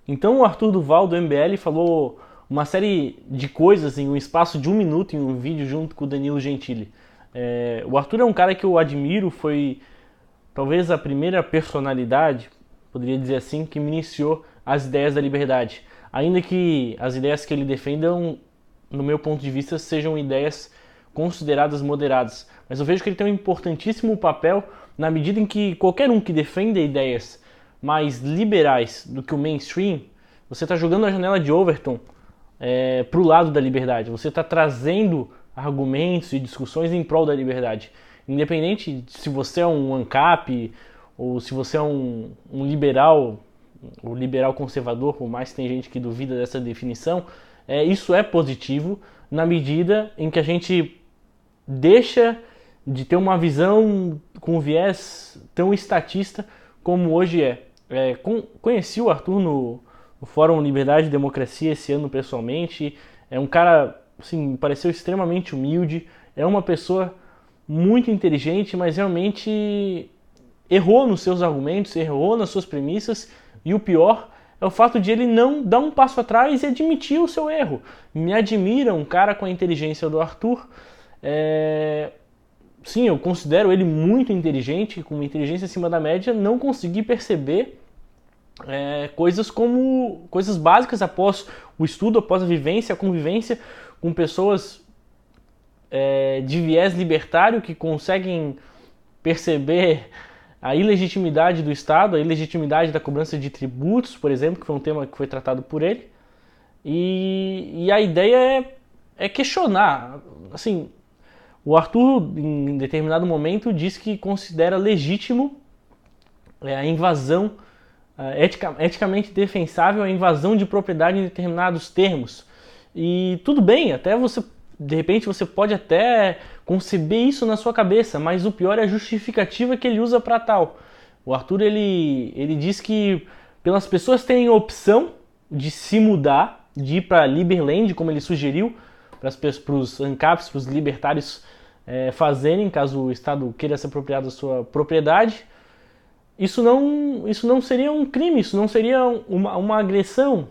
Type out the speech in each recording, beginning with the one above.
Então o Arthur Duval do MBL falou uma série de coisas em um espaço de 1 minuto em um vídeo junto com o Danilo Gentili. O Arthur é um cara que eu admiro, foi talvez a primeira personalidade, poderia dizer assim, que me iniciou as ideias da liberdade. Ainda que as ideias que ele defenda, no meu ponto de vista, sejam ideias consideradas moderadas. Mas eu vejo que ele tem um importantíssimo papel na medida em que qualquer um que defenda ideias mais liberais do que o mainstream, você está jogando a janela de Overton para o lado da liberdade. Você está trazendo argumentos e discussões em prol da liberdade. Independente de se você é um ANCAP ou se você é um liberal, ou liberal conservador, por mais que tem gente que duvida dessa definição, isso é positivo na medida em que a gente deixa de ter uma visão com viés tão estatista como hoje é. Conheci o Arthur no Fórum Liberdade e Democracia esse ano pessoalmente. É um cara, assim, me pareceu extremamente humilde. É uma pessoa muito inteligente, mas realmente errou nos seus argumentos, errou nas suas premissas. E o pior é o fato de ele não dar um passo atrás e admitir o seu erro. Me admira um cara com a inteligência do Arthur. Sim, eu considero ele muito inteligente, com uma inteligência acima da média, não consegui perceber coisas básicas após o estudo, após a vivência, a convivência com pessoas de viés libertário que conseguem perceber a ilegitimidade do Estado, a ilegitimidade da cobrança de tributos, por exemplo, que foi um tema que foi tratado por ele. E a ideia é questionar. Assim, o Arthur, em determinado momento, disse que considera legítimo a invasão, eticamente defensável, a invasão de propriedade em determinados termos. E tudo bem, até você, de repente, você pode até conceber isso na sua cabeça, mas o pior é a justificativa que ele usa para tal. O Arthur, ele diz que pelas pessoas terem a opção de se mudar, de ir para Liberland, como ele sugeriu, para os ANCAPs, para os libertários fazerem, caso o Estado queira se apropriar da sua propriedade, isso não seria um crime, isso não seria uma agressão.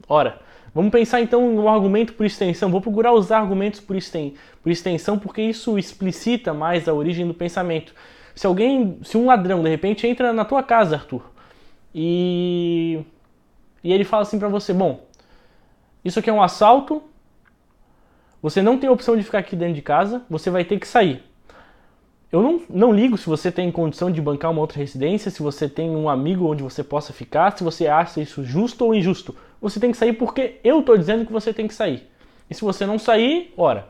Ora, vamos pensar então no argumento por extensão. Vou procurar usar argumentos por extensão porque isso explicita mais a origem do pensamento. Se um ladrão de repente entra na tua casa, Arthur, e ele fala assim pra você: bom, isso aqui é um assalto, você não tem a opção de ficar aqui dentro de casa, você vai ter que sair. Eu não ligo se você tem condição de bancar uma outra residência, se você tem um amigo onde você possa ficar, se você acha isso justo ou injusto. Você tem que sair porque eu estou dizendo que você tem que sair. E se você não sair, ora,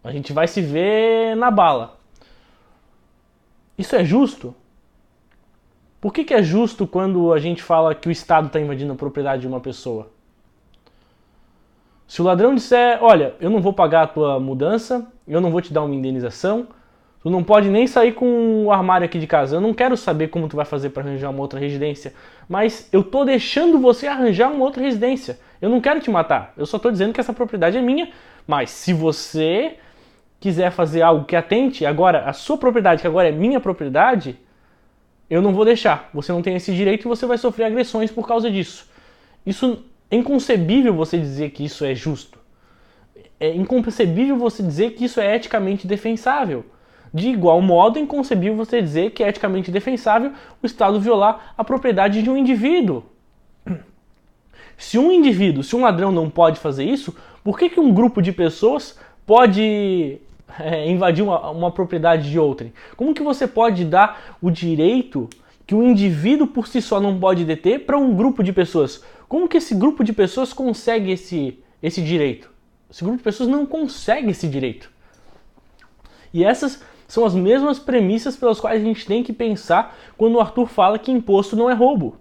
a gente vai se ver na bala. Isso é justo? Por que é justo quando a gente fala que o Estado está invadindo a propriedade de uma pessoa? Se o ladrão disser: olha, eu não vou pagar a tua mudança, eu não vou te dar uma indenização, tu não pode nem sair com o armário aqui de casa, eu não quero saber como tu vai fazer para arranjar uma outra residência, mas eu tô deixando você arranjar uma outra residência. Eu não quero te matar, eu só tô dizendo que essa propriedade é minha, mas se você quiser fazer algo que atente agora a sua propriedade, que agora é minha propriedade, eu não vou deixar. Você não tem esse direito e você vai sofrer agressões por causa disso. Isso é inconcebível você dizer que isso é justo. É inconcebível você dizer que isso é eticamente defensável. De igual modo, é inconcebível você dizer que é eticamente defensável o Estado violar a propriedade de um indivíduo. Se um ladrão não pode fazer isso, por que um grupo de pessoas pode invadir uma propriedade de outrem? Como que você pode dar o direito que o indivíduo por si só não pode deter para um grupo de pessoas? Como que esse grupo de pessoas consegue esse direito? Esse grupo de pessoas não consegue esse direito. E essas são as mesmas premissas pelas quais a gente tem que pensar quando o Arthur fala que imposto não é roubo.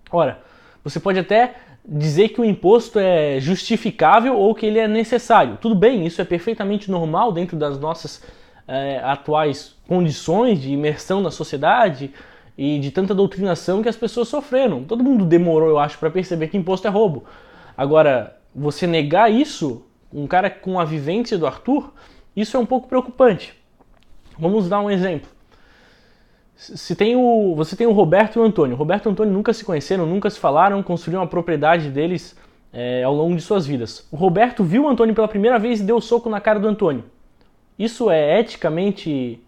Ora, você pode até dizer que o imposto é justificável ou que ele é necessário. Tudo bem, isso é perfeitamente normal dentro das nossas atuais condições de imersão na sociedade e de tanta doutrinação que as pessoas sofreram. Todo mundo demorou, eu acho, para perceber que imposto é roubo. Agora, você negar isso, um cara com a vivência do Arthur, isso é um pouco preocupante. Vamos dar um exemplo. Você tem o Roberto e o Antônio. O Roberto e o Antônio nunca se conheceram, nunca se falaram, construíram a propriedade deles ao longo de suas vidas. O Roberto viu o Antônio pela primeira vez e deu soco na cara do Antônio. Isso é eticamente...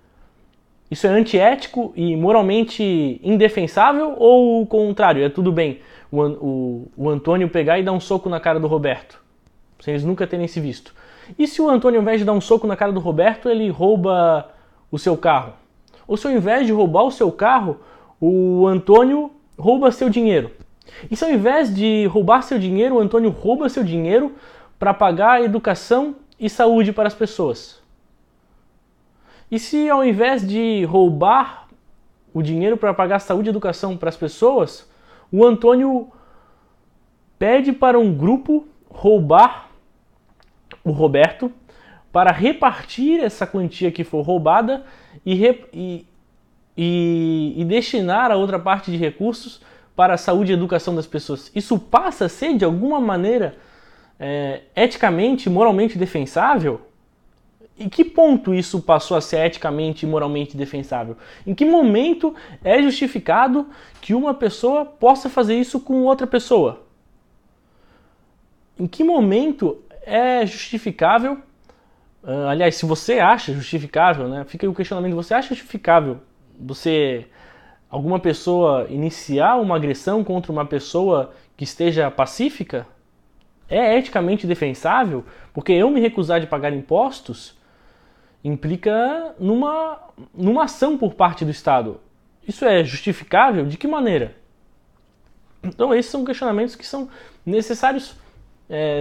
Isso é antiético e moralmente indefensável ou o contrário? É tudo bem o Antônio pegar e dar um soco na cara do Roberto, sem eles nunca terem se visto. E se o Antônio, ao invés de dar um soco na cara do Roberto, ele rouba o seu carro? Ou se ao invés de roubar o seu carro, o Antônio rouba seu dinheiro? E se ao invés de roubar seu dinheiro, o Antônio rouba seu dinheiro para pagar educação e saúde para as pessoas? E se ao invés de roubar o dinheiro para pagar saúde e educação para as pessoas, o Antônio pede para um grupo roubar o Roberto para repartir essa quantia que for roubada e destinar a outra parte de recursos para a saúde e educação das pessoas? Isso passa a ser, de alguma maneira, eticamente, moralmente defensável? Em que ponto isso passou a ser eticamente e moralmente defensável? Em que momento é justificado que uma pessoa possa fazer isso com outra pessoa? Em que momento é justificável, aliás, se você acha justificável, né, fica aí o questionamento, você acha justificável alguma pessoa iniciar uma agressão contra uma pessoa que esteja pacífica? É eticamente defensável? Porque eu me recusar de pagar impostos implica numa ação por parte do Estado. Isso é justificável? De que maneira? Então esses são questionamentos que são necessários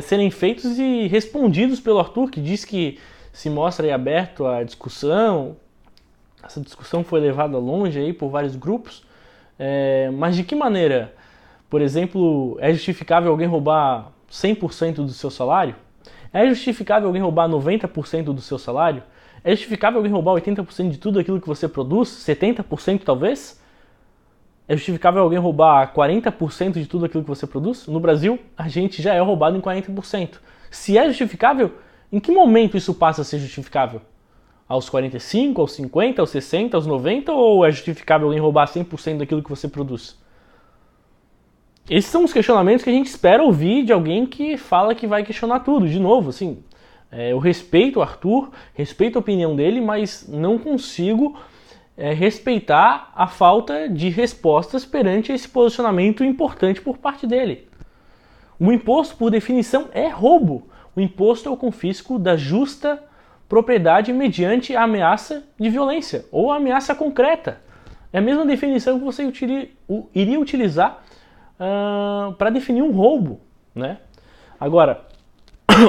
serem feitos e respondidos pelo Arthur, que diz que se mostra aí aberto à discussão. Essa discussão foi levada longe aí por vários grupos, mas de que maneira? Por exemplo, é justificável alguém roubar 100% do seu salário? É justificável alguém roubar 90% do seu salário? É justificável alguém roubar 80% de tudo aquilo que você produz? 70% talvez? É justificável alguém roubar 40% de tudo aquilo que você produz? No Brasil, a gente já é roubado em 40%. Se é justificável, em que momento isso passa a ser justificável? Aos 45, aos 50, aos 60, aos 90? Ou é justificável alguém roubar 100% daquilo que você produz? Esses são os questionamentos que a gente espera ouvir de alguém que fala que vai questionar tudo. De novo, assim, eu respeito o Arthur, respeito a opinião dele, mas não consigo respeitar a falta de respostas perante esse posicionamento importante por parte dele. O imposto, por definição, é roubo. O imposto é o confisco da justa propriedade mediante a ameaça de violência ou a ameaça concreta. É a mesma definição que você iria utilizar para definir um roubo, né? Agora,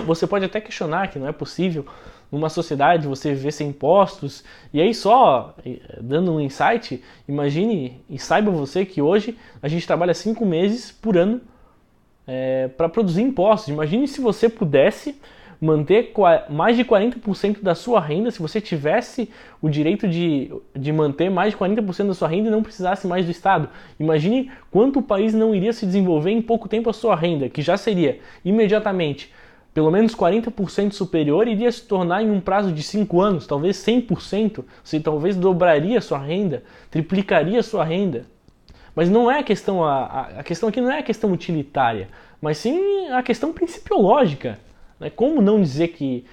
você pode até questionar que não é possível numa sociedade você viver sem impostos, e aí só dando um insight, imagine e saiba você que hoje a gente trabalha 5 meses por ano para produzir impostos. Imagine se você pudesse manter mais de 40% da sua renda, se você tivesse o direito de manter mais de 40% da sua renda e não precisasse mais do Estado. Imagine quanto o país não iria se desenvolver em pouco tempo a sua renda, que já seria imediatamente pelo menos 40% superior, iria se tornar em um prazo de 5 anos, talvez 100%, você talvez dobraria a sua renda, triplicaria a sua renda. Mas não é a questão, a questão aqui não é a questão utilitária, mas sim a questão principiológica. Né? Como não dizer que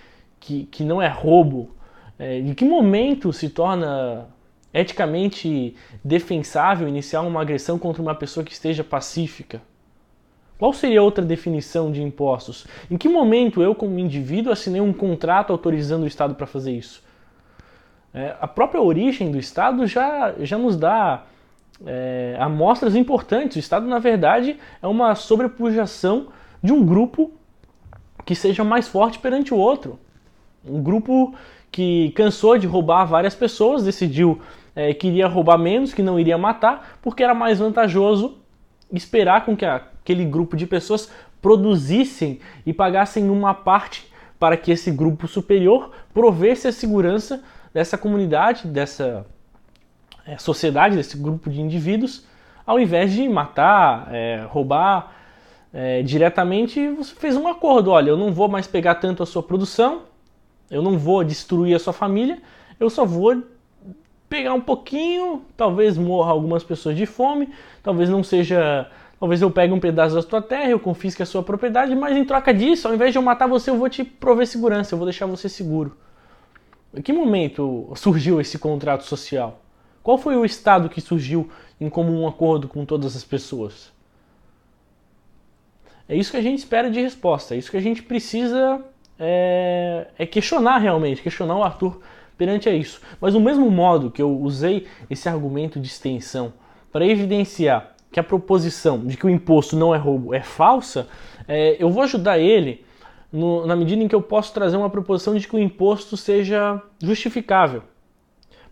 não é roubo? Em que momento se torna eticamente defensável iniciar uma agressão contra uma pessoa que esteja pacífica? Qual seria outra definição de impostos? Em que momento eu, como indivíduo, assinei um contrato autorizando o Estado para fazer isso? A própria origem do Estado já nos dá amostras importantes. O Estado, na verdade, é uma sobrepujação de um grupo que seja mais forte perante o outro. Um grupo que cansou de roubar várias pessoas, decidiu que iria roubar menos, que não iria matar, porque era mais vantajoso esperar com que aquele grupo de pessoas produzissem e pagassem uma parte para que esse grupo superior provesse a segurança dessa comunidade, dessa sociedade, desse grupo de indivíduos, ao invés de matar, roubar diretamente. Você fez um acordo: olha, eu não vou mais pegar tanto a sua produção, eu não vou destruir a sua família, eu só vou pegar um pouquinho, talvez morra algumas pessoas de fome, talvez não seja... Talvez eu pegue um pedaço da sua terra, eu confisque a sua propriedade, mas em troca disso, ao invés de eu matar você, eu vou te prover segurança, eu vou deixar você seguro. Em que momento surgiu esse contrato social? Qual foi o Estado que surgiu em comum acordo com todas as pessoas? É isso que a gente espera de resposta, é isso que a gente precisa questionar realmente, questionar o Arthur perante a isso. Mas do mesmo modo que eu usei esse argumento de extensão para evidenciar que a proposição de que o imposto não é roubo é falsa, eu vou ajudar ele na medida em que eu posso trazer uma proposição de que o imposto seja justificável.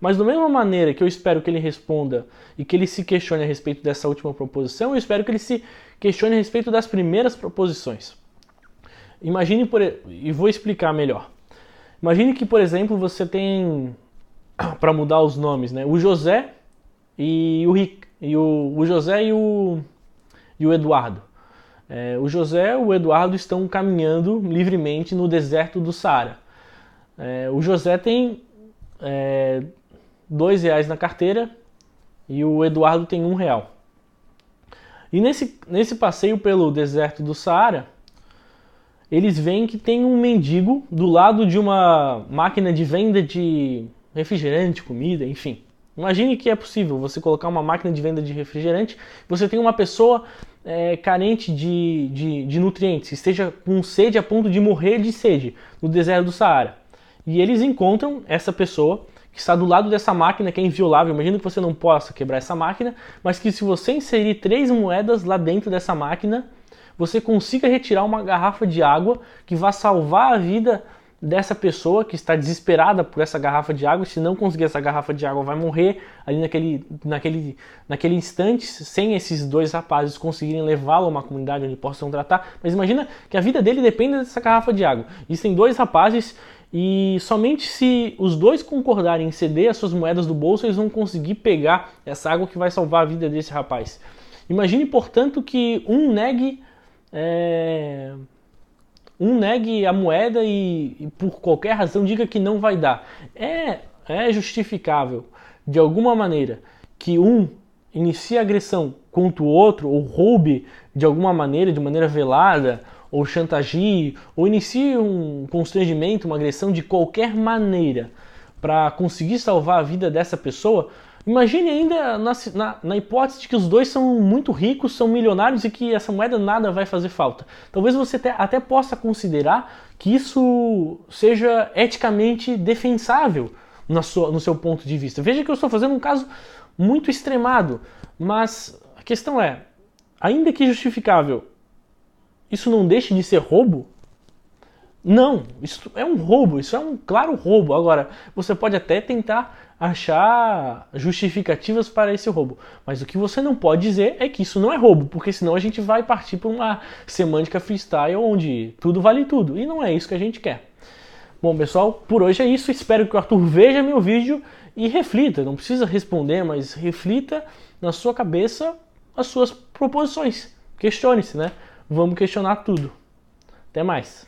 Mas da mesma maneira que eu espero que ele responda e que ele se questione a respeito dessa última proposição, eu espero que ele se questione a respeito das primeiras proposições. Imagine, e vou explicar melhor. Imagine que, por exemplo, você tem, para mudar os nomes, né, o José e o José e o Eduardo. O José e o Eduardo estão caminhando livremente no deserto do Saara. O José tem R$2 na carteira e o Eduardo tem R$1. E nesse passeio pelo deserto do Saara, eles veem que tem um mendigo do lado de uma máquina de venda de refrigerante, comida, enfim. Imagine que é possível você colocar uma máquina de venda de refrigerante, você tem uma pessoa carente de nutrientes, esteja com sede a ponto de morrer de sede no deserto do Saara. E eles encontram essa pessoa que está do lado dessa máquina que é inviolável. Imagina que você não possa quebrar essa máquina, mas que se você inserir 3 moedas lá dentro dessa máquina, você consiga retirar uma garrafa de água que vai salvar a vida dessa pessoa que está desesperada por essa garrafa de água. Se não conseguir essa garrafa de água, vai morrer ali naquele instante, sem esses 2 rapazes conseguirem levá-lo a uma comunidade onde possam tratar. Mas imagina que a vida dele depende dessa garrafa de água. Existem 2 rapazes e somente se os 2 concordarem em ceder as suas moedas do bolso, eles vão conseguir pegar essa água que vai salvar a vida desse rapaz. Imagine, portanto, que um negue a moeda e por qualquer razão diga que não vai dar. É justificável, de alguma maneira, que um inicie agressão contra o outro, ou roube de alguma maneira, de maneira velada, ou chantageie, ou inicie um constrangimento, uma agressão de qualquer maneira para conseguir salvar a vida dessa pessoa. Imagine ainda na hipótese de que os 2 são muito ricos, são milionários e que essa moeda nada vai fazer falta. Talvez você até possa considerar que isso seja eticamente defensável no seu ponto de vista. Veja que eu estou fazendo um caso muito extremado, mas a questão é, ainda que justificável, isso não deixa de ser roubo? Não, isso é um roubo, isso é um claro roubo. Agora, você pode até tentar achar justificativas para esse roubo, mas o que você não pode dizer é que isso não é roubo, porque senão a gente vai partir para uma semântica freestyle onde tudo vale tudo, e não é isso que a gente quer. Bom, pessoal, por hoje é isso. Espero que o Arthur veja meu vídeo e reflita, não precisa responder, mas reflita na sua cabeça as suas proposições. Questione-se, né? Vamos questionar tudo. Até mais.